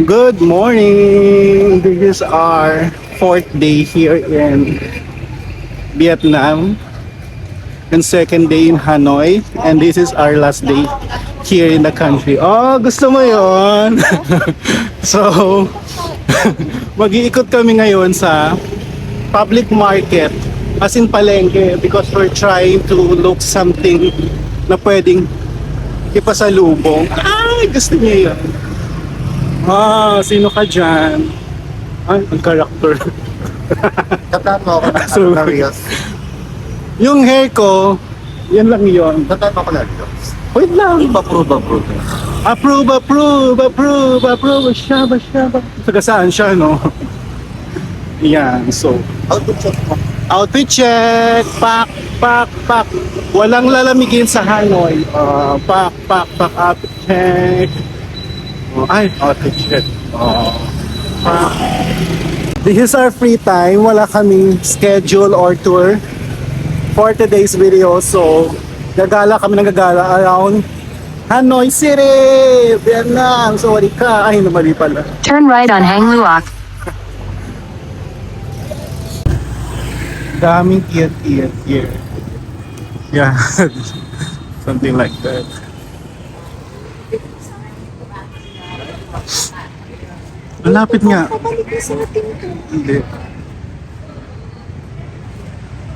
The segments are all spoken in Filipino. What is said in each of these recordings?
Good morning! This is our fourth day here in Vietnam and second day in Hanoi, and this is our last day here in the country. Oh, gusto mo yon? So, mag-iikot kami ngayon sa public market, as in palengke, because we're trying to look something na pwedeng ipasalubong. Ay, gusto niya yun. Sino ka dyan? Ay, ang character. Tataan mo ako ng So, Aquarius. Yung hair ko, yan lang yun. Tataan mo ako ng Aquarius. Wait lang. Approve. Approve. Shaba. Taga saan siya, no? Yan, so. Outfit check mo. Outfit check. Pak. Walang lalamigin sa Hanoi. Pak. Outfit check. Outfit check. Pak. This is our free time. Wala kaming schedule or tour for today's video. So, gagala around Hanoi City, Vietnam. So, wali ka. Ay, namali pala. Turn right on Hang Luoc. Daming tiyan here. Yeah. Something like that. Malapit nga. Hindi.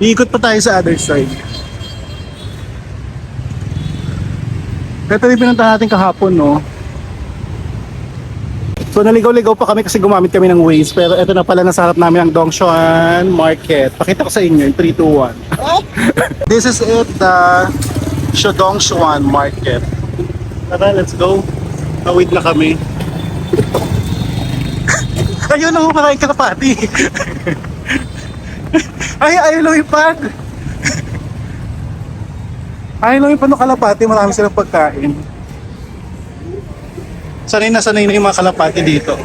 Iikot pa tayo sa other side. Ito rin pinuntahan natin kahapon, no? So naligaw-ligaw pa kami kasi gumamit kami ng Waze. Pero ito na pala, nasa harap namin ang Dongshuan Market. Pakita ko sa inyo, 3, 2, 1. This is it, the Dongshuan Market. Tara, let's go. Nawid na kami. Ayun na, maraming kalapati. Ayaw lumipad. Ayaw lumipad ng kalapati, marami silang pagkain. Sanay na yung mga kalapati dito.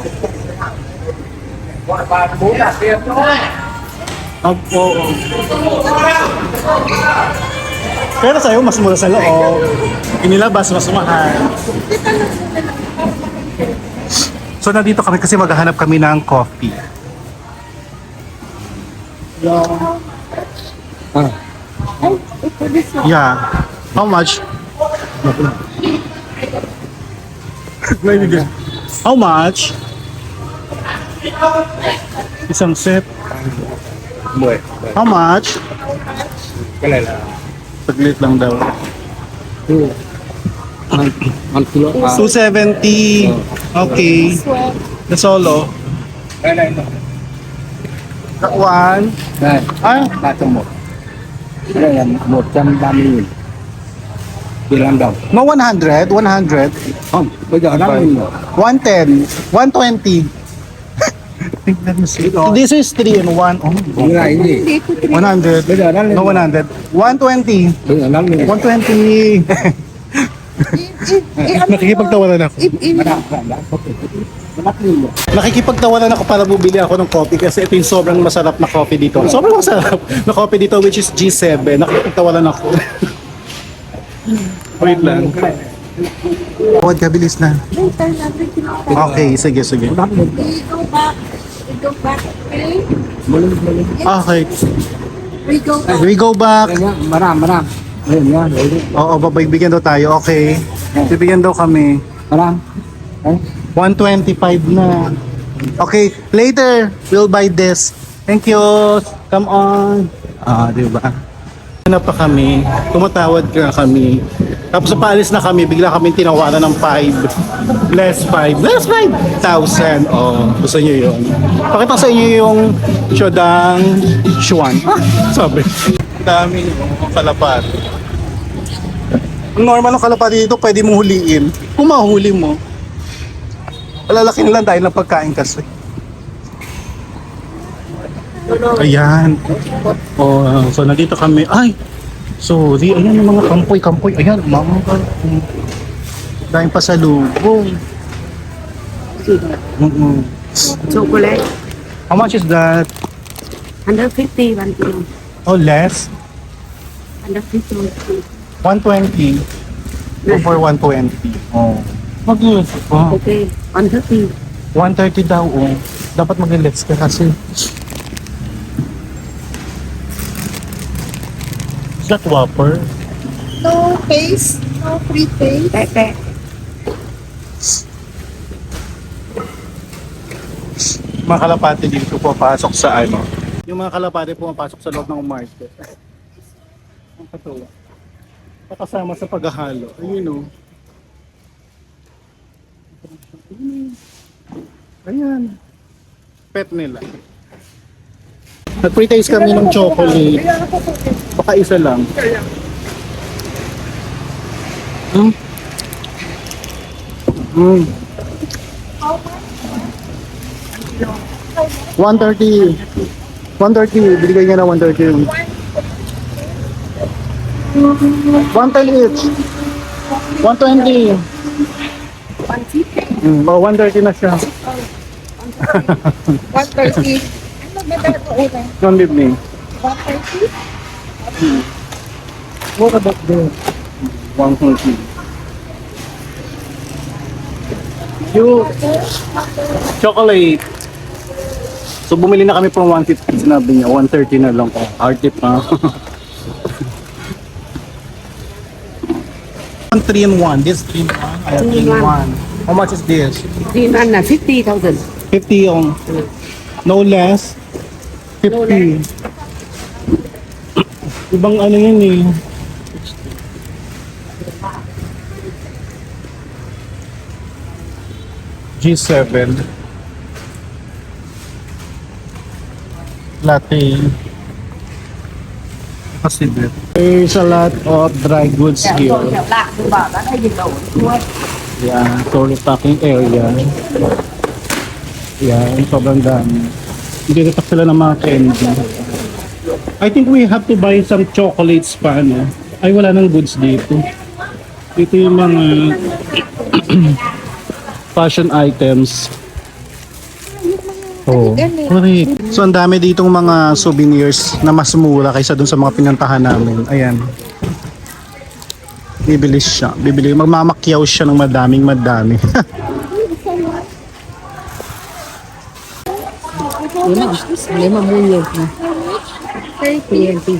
Oo. Pero sa'yo, mas mura sa loob. Inilabas, mas mahal. So nandito kami kasi maghahanap kami ng coffee. Yeah. How much? How much? Isang set. How much? Saglit lang daw. 270. Okay. That's all, oh. That one. No, 100. 100. 110. 120. This is 3 and 1. Oh, 100. No, 100. 120. 120. Nakikipagtawanan ako. Nakikipagtawanan ako para bumili ako ng coffee kasi ito yung sobrang masarap na coffee dito. Sobrang masarap na coffee dito, which is G7. Nakikipagtawanan ako. Wait lang. Huwag ka, bilis na. Okay, sige. We go back, okay? Okay. We go back. We go back. Maram. Oo, babigyan daw tayo. Okay. Bibigyan daw kami. Maram. 125 na. Okay, later we'll buy this. Thank you. Come on. Diba? Ano pa kami? Tumatawad ka kami. Tapos paalis na kami, bigla kami tinawaran ng 5. Less 5,000. Oh, gusto niyo yun. Pakita sa inyo yung Dongshuan. Sabi. Dami kalapati. Ang normal ng kalapati dito, pwede mong huliin. Kung mahuli mo, malalaki na lang dahil ng pagkain kasi. Ayan. So nandito kami. Ay! Sorry, ayan yung mga kampoy. Ayan, mga dahil pasalubong. Chocolate. How much is that? 150, 1 kilo. Oh, less? 150. 120. Go for 120. Oh. Mag-iisip pa. Okay, 130. 130 daw, oh. Dapat mag-let's ka kasi. Is that Whopper? No paste, no free paste. Pepe. Mga kalapati dito pumapasok sa ano. Yung mga kalapati pumapasok sa loob ng market. Ang katuwa. Kasama sa paghahalo. Ayun, oh. Ayan. Pet nila. Nag-pre-taste kami ng chocolate. Baka isa lang. Mm. Mm. 130. 130. Binigay niya na 130. 110 each. 120. 130 na siya. 130. Ano ba ito? Okay. One evening. 130? What about the 140? You chocolate. So bumili na kami from 150, sinabi niya 130 na lang. Oh, hard tip ha. 3 in 1. This 3 in 1. I have 3 in 1. How much is this? 50,000. 50 yung no less. 50. No less. Ibang ano yun eh. G7 latte. There's a lot of dry goods here. Yeah, so repacking area. Yeah, sobrang dami. Hindi repack sila ng mga candy. I think we have to buy some chocolates pa, ano? Ay, wala nang goods dito. Dito yung mga fashion items. Oh, correct. So, ang dami ditong mga souvenirs na mas mura kaysa dun sa mga pinuntahan namin. Ayan. Bibili siya. Bibili. Magmamakyaw siya ng madaming. Lima mulyo na. 20.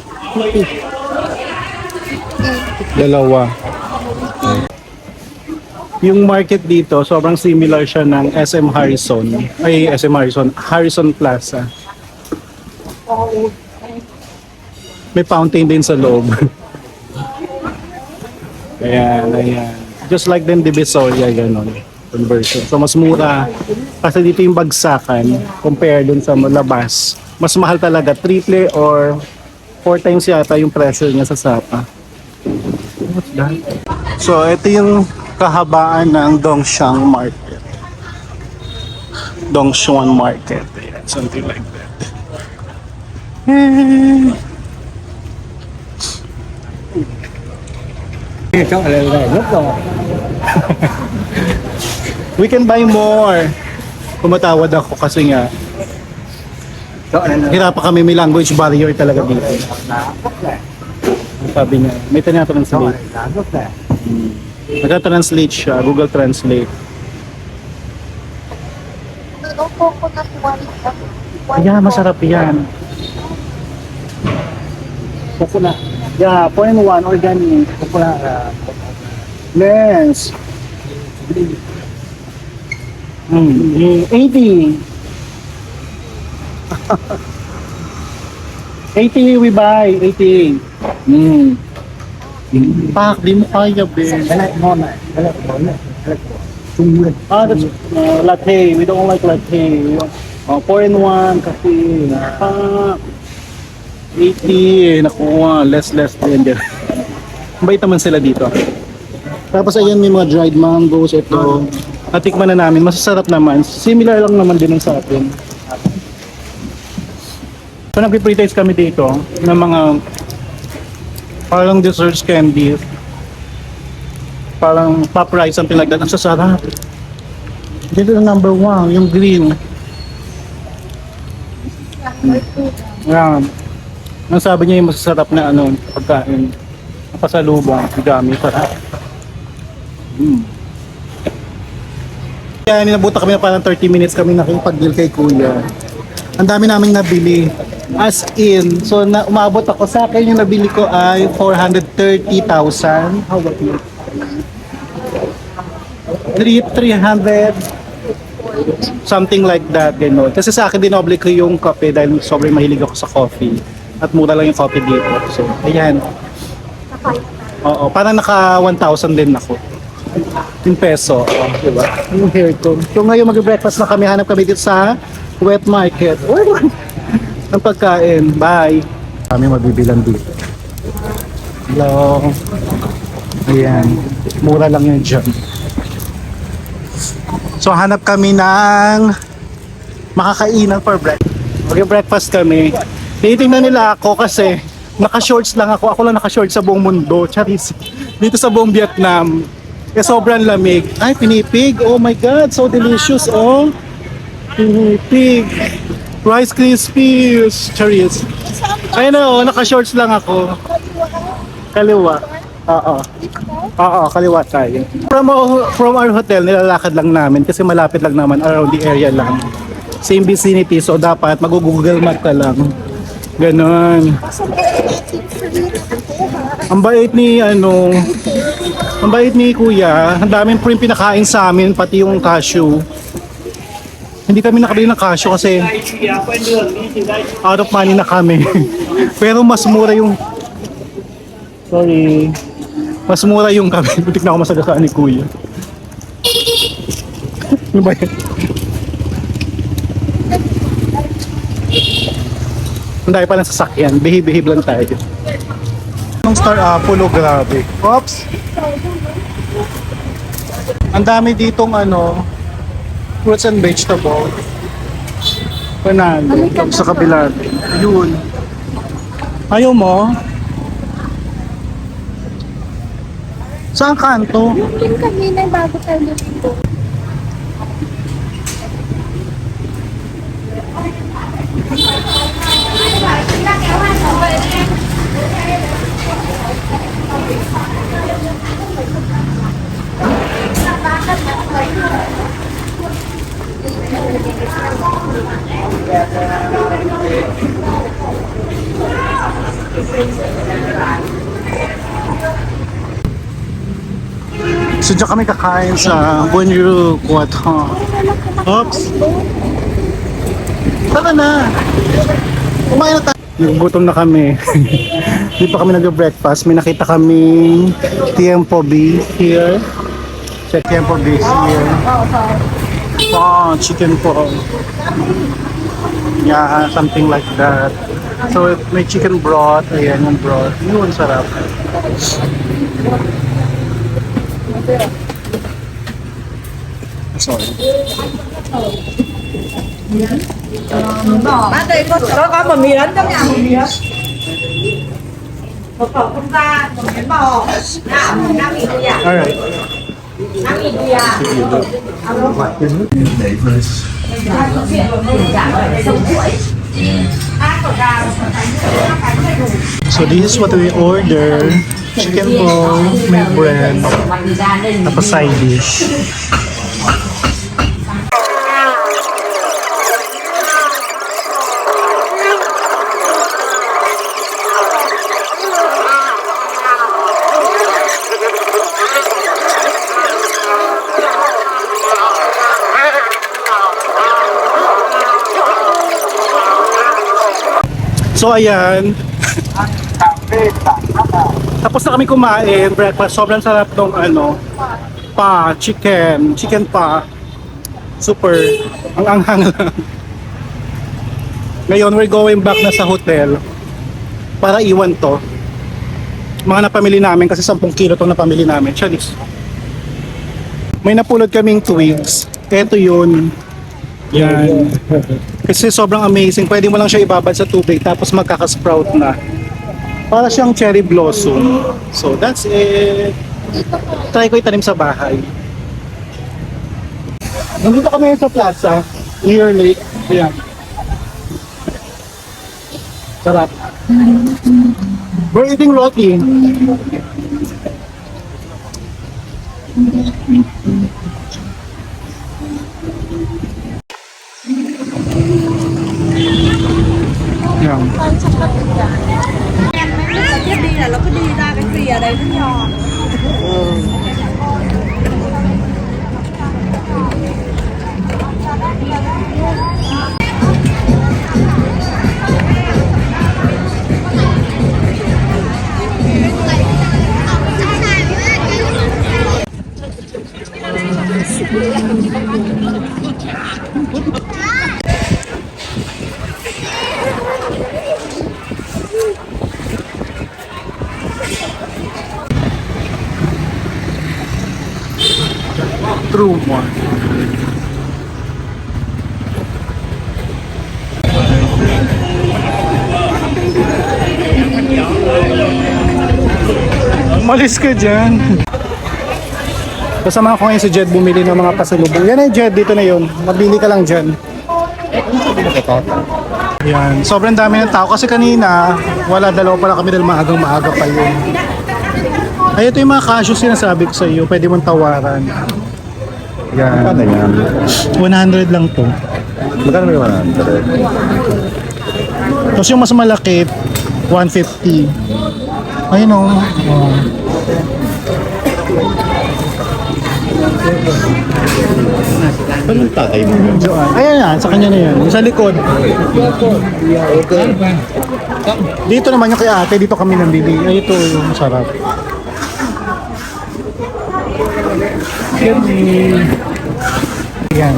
Dalawa. Yung market dito, sobrang similar siya ng SM Harrison. Ay, SM Harrison. Harrison Plaza. May fountain din sa loob. Ayan. Just like din Divisoria, gano'n. Conversion. So, mas mura. Kasi dito yung bagsakan, compare dun sa labas. Mas mahal talaga. Triple or 4 times yata yung presyo niya sa Sapa. What's that? So, ito yung kahabaan ng Dongshan Market. Dongshan Market. Ayan, something like that. We can buy more. Tumatawad ako kasi nga hirapan kami, may language barrier talaga dito. Sabi niya, may tina-translate. Nagka-translate siya, Google Translate. No coconut one. Yeah, masarap yan. Coconut. Yeah, 4-in-1 organic. Coconut. Yes. 80. 80 we buy. 80. Pak, di mo kaya, Ben. That's latte. We don't like latte. 4-in-1 kasi. Pak. 80. Nakuha. Less din. Bait naman sila dito. Tapos ayan, may mga dried mangoes. Ito. Natikman na namin. Masasarap naman. Similar lang naman din sa atin. So nagpi-pre-taste kami dito ng mga parang desserts candies. Parang pop rice, something like that. Ang sasarap. Dito yung number 1, yung green. Yan. Ang sabi niya yung masasarap na pagkain. Pasalubong, gami, sarap. Kaya ninabuta kami na parang 30 minutes kami nakipag-deal kay kuya. Ang dami naming nabili. As in, so umabot ako sa akin yung nabili ko ay 430,000. How about you? 300 something like that, gano'n. Kasi sa akin dinoble ko yung kape dahil sobrang mahilig ako sa coffee. At mura lang yung coffee dito. So, ayan. Oo, parang naka 1,000 din ako. Yung peso, diba? Yung hair ko. So ngayon mag-breakfast na kami, hanap kami dito sa wet market. Oh, ang pagkain. Bye! Kami mabibilan dito. Hello. Ayan. Mura lang yun dyan. So hanap kami ng makakainan for breakfast. Mag-breakfast kami. Tinitingnan nila ako kasi naka-shorts lang ako. Ako lang naka-shorts sa buong mundo. Charis. Dito sa buong Vietnam. Kaya sobrang lamig. Ay, pinipig. Oh my God, so delicious. Oh. Pinipig. Rice Krispies. Charis. Ayun na, oh, naka-shorts lang ako. Kaliwa. Oo. Oo, kaliwa tayo. From our hotel, nilalakad lang namin kasi malapit lang naman around the area lang. Same vicinity, so dapat mag-google map ka lang. Ganon. Ang bait ni ang bait ni kuya. Ang daming po yung pinakain sa amin, pati yung cashew. Hindi kami nakabili ng cashew kasi out of money na kami. Pero mas mura yung mas mura yung kami. Butik na ako masagasaan ni kuya. Ano ba yan? Ang dahil palang sasakyan. Behave lang tayo. Anong Star Apple, grabe. Oops! Ang dami ditong fruits and vegetables. Panalo. Sa kabila. Yun. Ayaw mo? Saan kanto? Yung kanina bago tayo dito. So dyan kami kakain sa Buenru Quaton. Oops! Tara na! Kumain na tayo! Gutom na kami. Hindi pa kami nag-breakfast. May nakita kaming Tiempo B here. Check Tiempo B here. Oh, chicken po. Yeah, something like that. So may chicken broth. Ayan yung broth. Yun, sarap. Sorry. Bác ơi, có bò mì lớn trong nhà bò mì lớn. Một khẩu không ra, một miếng bò. Nào, 5.000 thôi à? Alright. 5.000 thôi à? So this is what we order. Chicken bowl, may bread, tapos side dish. So ayan. Tapos na kami kumain, breakfast. Sobrang sarap tong chicken pa. Super. Ang anghang lang. Ngayon, we're going back na sa hotel para iwan to. Mga napamili namin kasi 10 kilo tong napamili namin. Charis. May napulot kaming twigs. Ito yun. Yan. Kasi sobrang amazing. Pwede mo lang siya ibabad sa tubig tapos magkakasprout na. Para siyang cherry blossom. So that's it. Try ko itanim sa bahay. Nandito kami sa plaza. Near Lake. Ayan. Sarap. We're eating roti. Yan. 一啲啊，落嗰啲啦，cái gì ở đây cũng nhỏ. True one. Umalis ka dyan. Kasama ko ngayon si Jed bumili ng mga pasalubong. Yan ay Jed, dito na yun. Mabili ka lang dyan. Yan. Sobrang dami ng tao kasi kanina wala, dalawa pala kami dahil maaga pa yun. Ay, ito yung mga cashews sinasabi ko sa iyo. Pwede mong tawaran. Yan. Ano yan? 100 lang to. Magkano ba yung 100? Tapos yung mas malaki, 150. Ayun o. Oh. Ano yung tatay mo yun? Ayan yan, sa kanya na yan. Yung sa likod. Okay. Dito naman yung kay ate, dito kami nambili. Ay, ito yung masarap. Yan.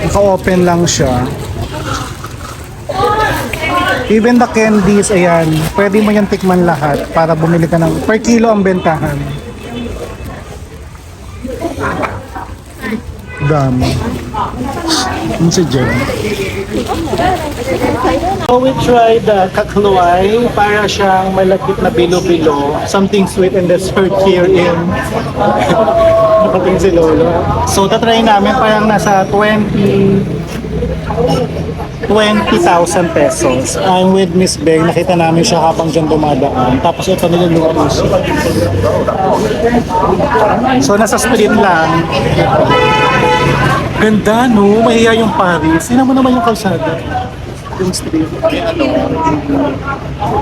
Naka-open lang siya. Even the candies, ayan, pwede mo yan tikman lahat para bumili ka ng per kilo ang bentahan. Dami. Ano si Jen? So we tried the kakluay para siyang malagkit na bilo-bilo. Something sweet and dessert here in nakating si Lolo. So tatry namin parang nasa 20,000 pesos. I'm with Miss Beng. Nakita namin siya habang dyan dumadaan. Tapos ito niluluto siya. So nasa street lang. Ganda no, mahiya yung Paris. Sino mo naman yung kalsada? Yung street.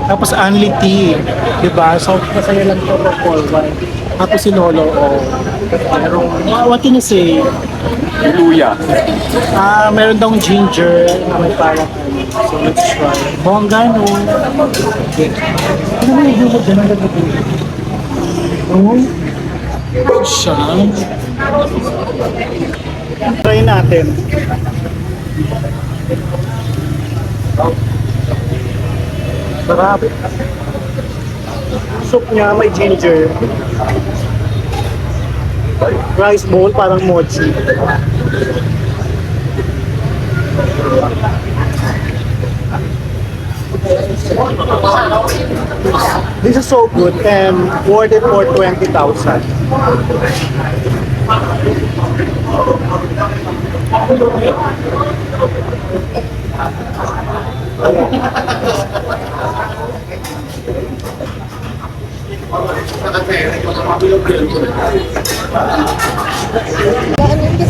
Tapos only tea. Diba? So masaya lang ito for one. Tapos si Lolo, oh. What can you say? Luya. Meron daw ginger na may parang ano. So let's try. Bongga no. Ano mo yung mo dyan ang gagawin? Oh. Siya. Try natin. Sarap. Soup niya may ginger. Rice bowl parang mochi. This is so good and worth it for 20,000.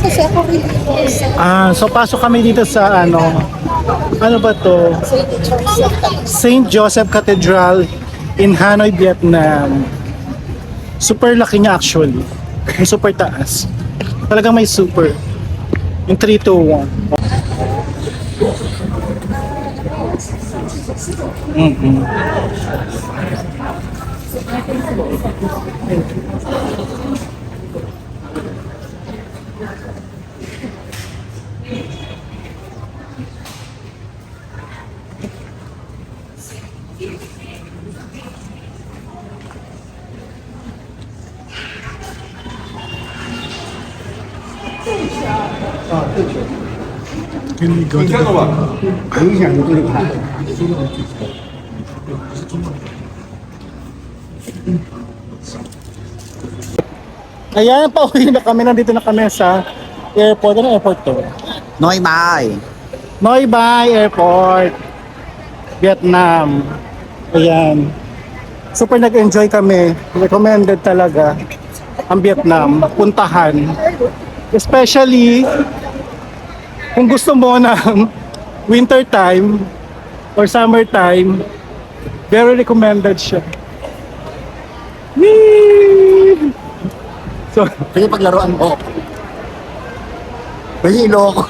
Kasi ako really So pasok kami dito sa ano ba to? St. Joseph Cathedral in Hanoi, Vietnam. Super laki niya actually. Yung super taas. Talagang may super. Yung 321. Can we go to the... Ayan, pauwi na kami. Nandito na kami sa airport. Ano airport to? Noi Mai. Noi Bai Airport, Vietnam. Ayan. Super nag-enjoy kami. Recommended talaga ang Vietnam. Puntahan. Especially kung gusto mo ng winter time, or summertime, very recommended siya. Whee! So, Sige, paglaruan mo. May hilo ako.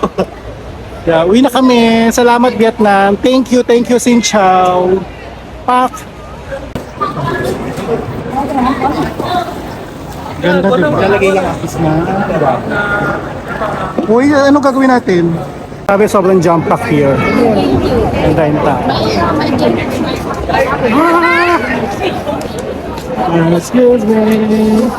yeah, uwi na kami. Salamat Vietnam. Thank you, Sin Chow. Pak. Ganda diba? Lalagay lang apis na. Uy, ano gagawin natin? Sabi sobrang jump pack here. And then excuse me.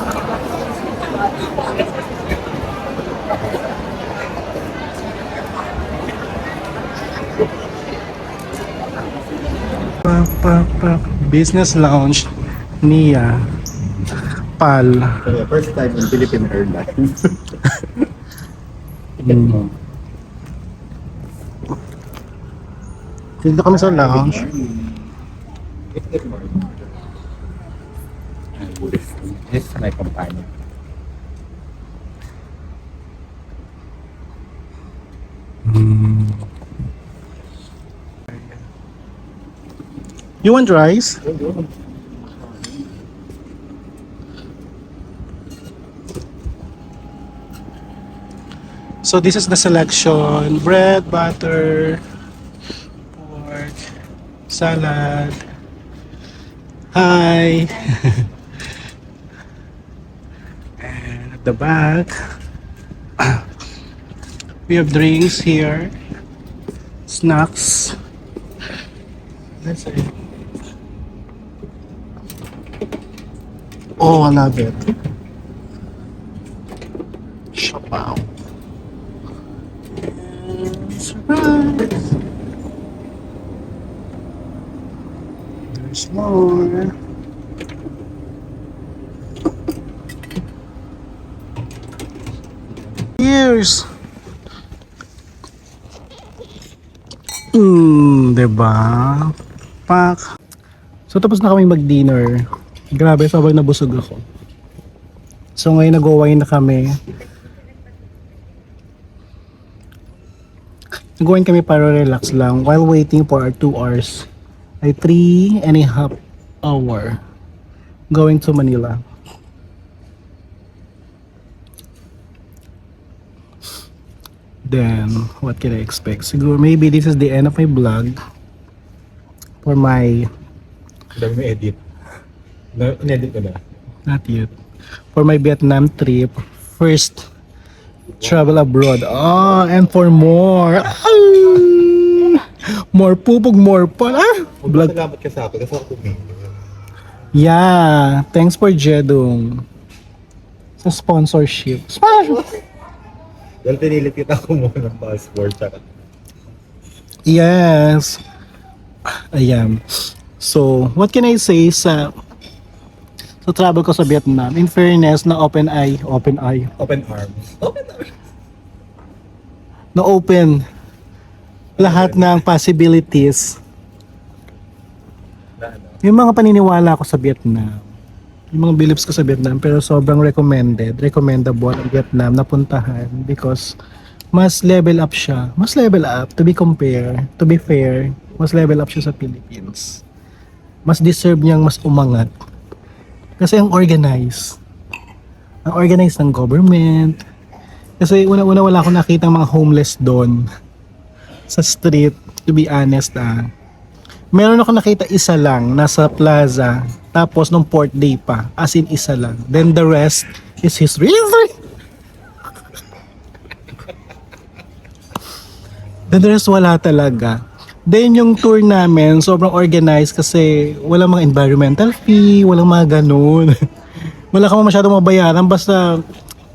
Business lounge Nia Pal. First time in Philippine Airlines. Dito kami sa lounge. This is my companion. You want rice? So this is the selection: bread, butter, pork, salad. Hi. And at the back, we have drinks here, snacks. Let's see. Oh, I love it. Chappao. Surprise. There's more. Cheers. Diba? Pak. So tapos na kami mag-dinner. Grabe, sobrang nabusog ako. So ngayon nag-wine na kami. Nag-wine kami para relax lang while waiting for our 2 hours. Ay 3.5 hour going to Manila. Then, what can I expect? Siguro, maybe this is the end of my vlog for my... Dami mo edit. In-edit ko na. Not yet. For my Vietnam trip. First travel abroad. Oh, and for more. More pupog, more pa. Vlog. Salamat ka sa akin kasi ako tumingin. Yeah. Thanks for Jedong. Sa sponsorship. Dahil pinilit kita ko muna ng passport tsaka. Yes. Ayan. So, what can I say sa travel ko sa Vietnam? In fairness, na open Open arms. Open arms. na open lahat ng possibilities. Na ano? Yung mga paniniwala ko sa Vietnam, yung mga beliefs ko sa Vietnam, pero sobrang recommendable ang Vietnam na puntahan because mas level up siya. Mas level up to be fair, mas level up siya sa Philippines. Mas deserve niyang mas umangat. Kasi ang organized ng government. Kasi una-una wala akong nakita mga homeless doon sa street, to be honest. Meron ako nakita isa lang nasa plaza, tapos nung 4th day pa, as in isa lang. Then the rest is history. Then the rest wala talaga. Then yung tour namin, sobrang organized kasi walang mga environmental fee, walang mga ganun. Wala ka masyadong mabayaran, basta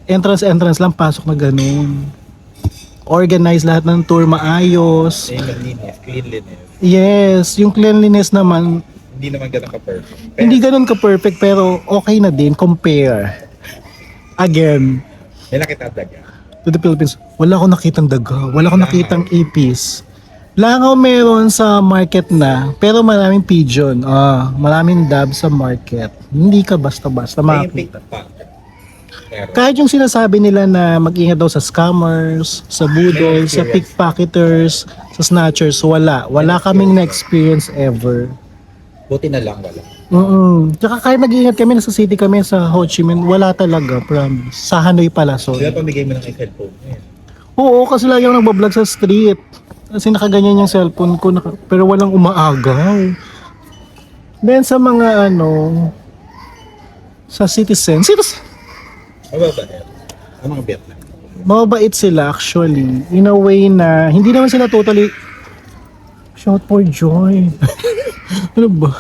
entrance lang, pasok na ganun. Organized lahat ng tour, maayos. Cleanliness. Yes, yung cleanliness naman, Hindi naman ganun ka-perfect. hindi ganun ka-perfect pero okay na din, compare. Again, May nakita daga. to the Philippines, wala akong nakitang daga, wala akong nakitang ipis. Langaw meron sa market na, pero maraming pigeon. Maraming dab sa market. Hindi ka basta-basta May yung makakita. pa. Meron. Kahit yung sinasabi nila na mag-ingat daw sa scammers, sa budol, sa pickpocketers, sa snatchers, wala. Wala kaming na-experience ever. Buti na lang wala. Tsaka kahit nag-iingat kami, nasa city kami sa Ho Chi Minh, wala talaga, promise. Sa Hanoi pala, Kaya sorry. pamigay mo ng cellphone. Oo, kasi lagi ako nagbablog sa street. Kasi nakaganyan yung cellphone ko, pero walang umaagaw. Then sa mga sa citizen, Mababa yan. Anong Vietnam? mababait sila actually. In a way na, hindi naman sila totally, shout for joy. Ano ba?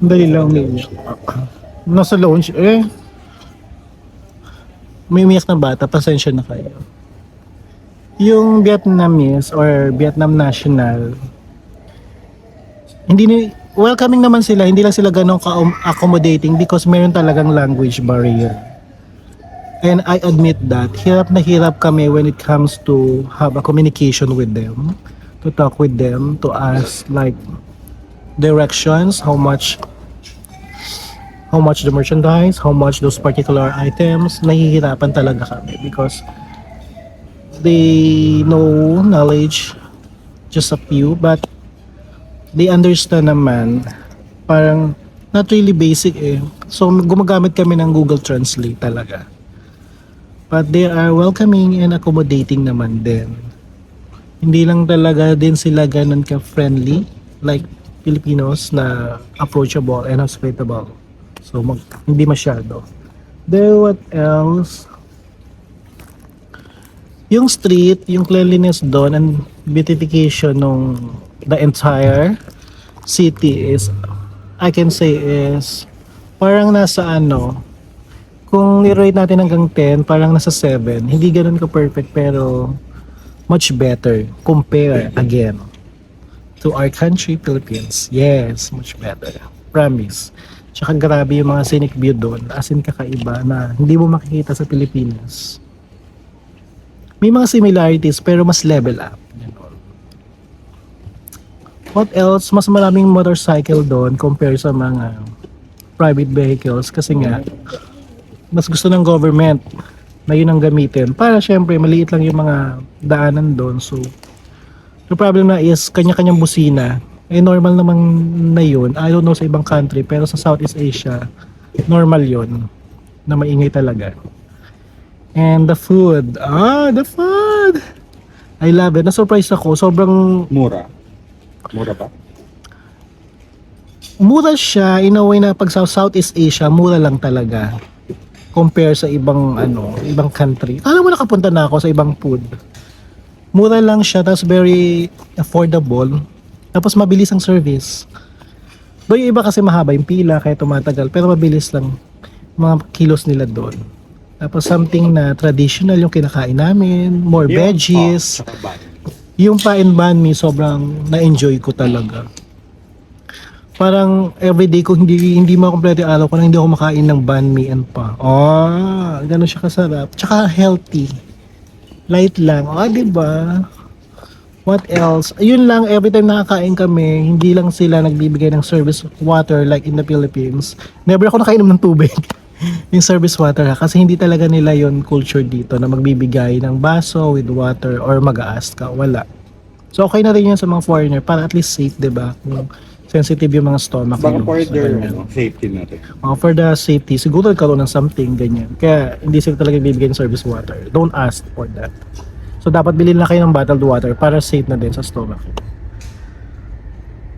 Dali lang. Nasa lounge, may umiyak na bata, pasensya na kayo. Yung Vietnamese or Vietnam national, welcoming naman sila, hindi lang sila ganun accommodating because meron talagang language barrier. And I admit that, hirap na hirap kami when it comes to have a communication with them, to talk with them, to ask like directions, how much the merchandise, how much those particular items. Nahihirapan talaga kami because they know knowledge, just a few, but they understand naman, parang not really basic eh. So gumagamit kami ng Google Translate talaga. But they are welcoming and accommodating naman din. Hindi lang talaga din sila ganun ka-friendly like Filipinos na approachable and hospitable. So hindi masyado. Then what else? Yung street, yung cleanliness doon and beautification ng the entire city is, I can say is, parang nasa kung i-rate natin hanggang 10, parang nasa 7. Hindi ganun ka-perfect pero much better compare again to our country, Philippines. Yes, much better. Promise. Tsaka grabe yung mga scenic view doon. As in kakaiba na hindi mo makikita sa Pilipinas. May mga similarities pero mas level up. Ganun. What else? Mas maraming motorcycle doon compare sa mga private vehicles kasi nga mas gusto ng government na yun ang gamitin para syempre maliit lang yung mga daanan doon. So the problem na is kanya-kanyang busina. Normal naman na yun. I don't know sa ibang country pero sa Southeast Asia normal yun na maingay talaga. And the food. The food! I love it. Na-surprise ako. Sobrang Mura. Mura ba? mura siya in a way na pag sa Southeast Asia, mura lang talaga. Compare sa ibang country. Alam mo, nakapunta na ako sa ibang food. Mura lang siya, tapos very affordable. Tapos mabilis ang service. Doon yung iba kasi mahaba yung pila, kaya tumatagal. Pero mabilis lang mga kilos nila doon. Tapos something na traditional yung kinakain namin, more veggies. Yung pa and banh mi, sobrang na-enjoy ko talaga. Parang everyday ko hindi makompleto yung araw ko na hindi ako makain ng banh mi and pa. Ganun siya kasarap. Tsaka healthy. Light lang. Diba? What else? Ayun lang, every time nakakain kami, hindi lang sila nagbibigay ng service water like in the Philippines. Never ako nakainom ng tubig. Yung service water kasi hindi talaga nila yon culture dito na magbibigay ng baso with water or mag-a-ask ka. Wala. So okay na rin yun sa mga foreigner para at least safe, diba? Kung sensitive yung mga stomach. Baka for sa their ganyan. safety natin. For the safety, siguro nagkaroon ng something ganyan. Kaya hindi sila talaga bibigyan ng service water. Don't ask for that. So dapat bilhin lang kayo ng bottled water para safe na din sa stomach.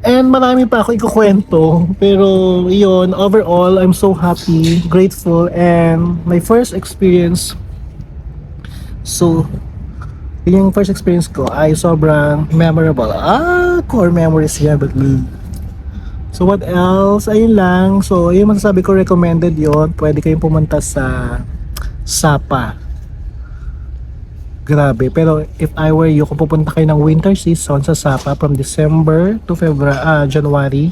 And marami pa ako ikukwento. Pero yun, overall, I'm so happy, grateful, and my first experience, so yung first experience ko ay sobrang memorable. Core memories yan with me. So what else? Ayun lang. So yung masasabi ko, recommended yon. Pwede kayong pumunta sa Sapa. Grabe. Pero if I were you, kung pupunta kayo ng winter season sa Sapa from December to January,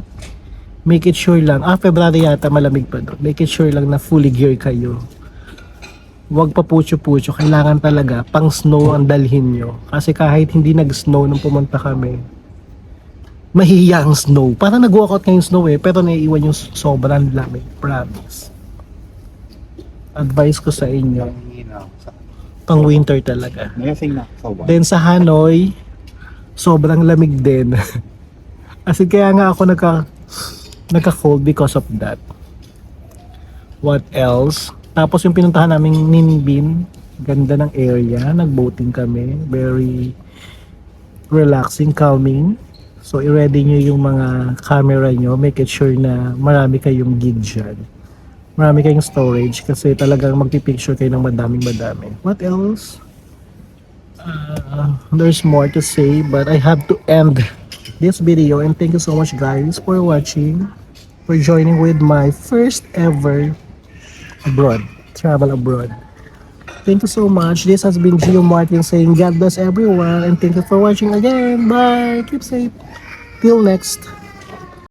make it sure lang. February yata malamig pa doon. Make it sure lang na fully gear kayo. Huwag pa pucho-pucho. Kailangan talaga pang snow ang dalhin nyo. Kasi kahit hindi nag-snow nung pumunta kami, mahihiya ang snow. Parang nag-walkout ngayong snow pero naiiwan yung sobrang lamig. Promise. advice ko sa inyo, Hinaw. pang winter talaga. Mayasing na sa one. Then sa Hanoi, sobrang lamig din. As in, kaya nga ako nagka-cold because of that. What else? Tapos yung pinuntahan naming Ninbin, ganda ng area, nag-boating kami, very relaxing, calming. So i-ready nyo yung mga camera nyo, make it sure na marami kayong gig dyan. Marami kayong storage kasi talagang magpipicture kayo ng madaming. What else? There's more to say but I have to end this video and thank you so much guys for watching, for joining with my first ever travel abroad. Thank you so much. This has been Gio Martin saying God bless everyone and thank you for watching again. Bye. Keep safe. Till next.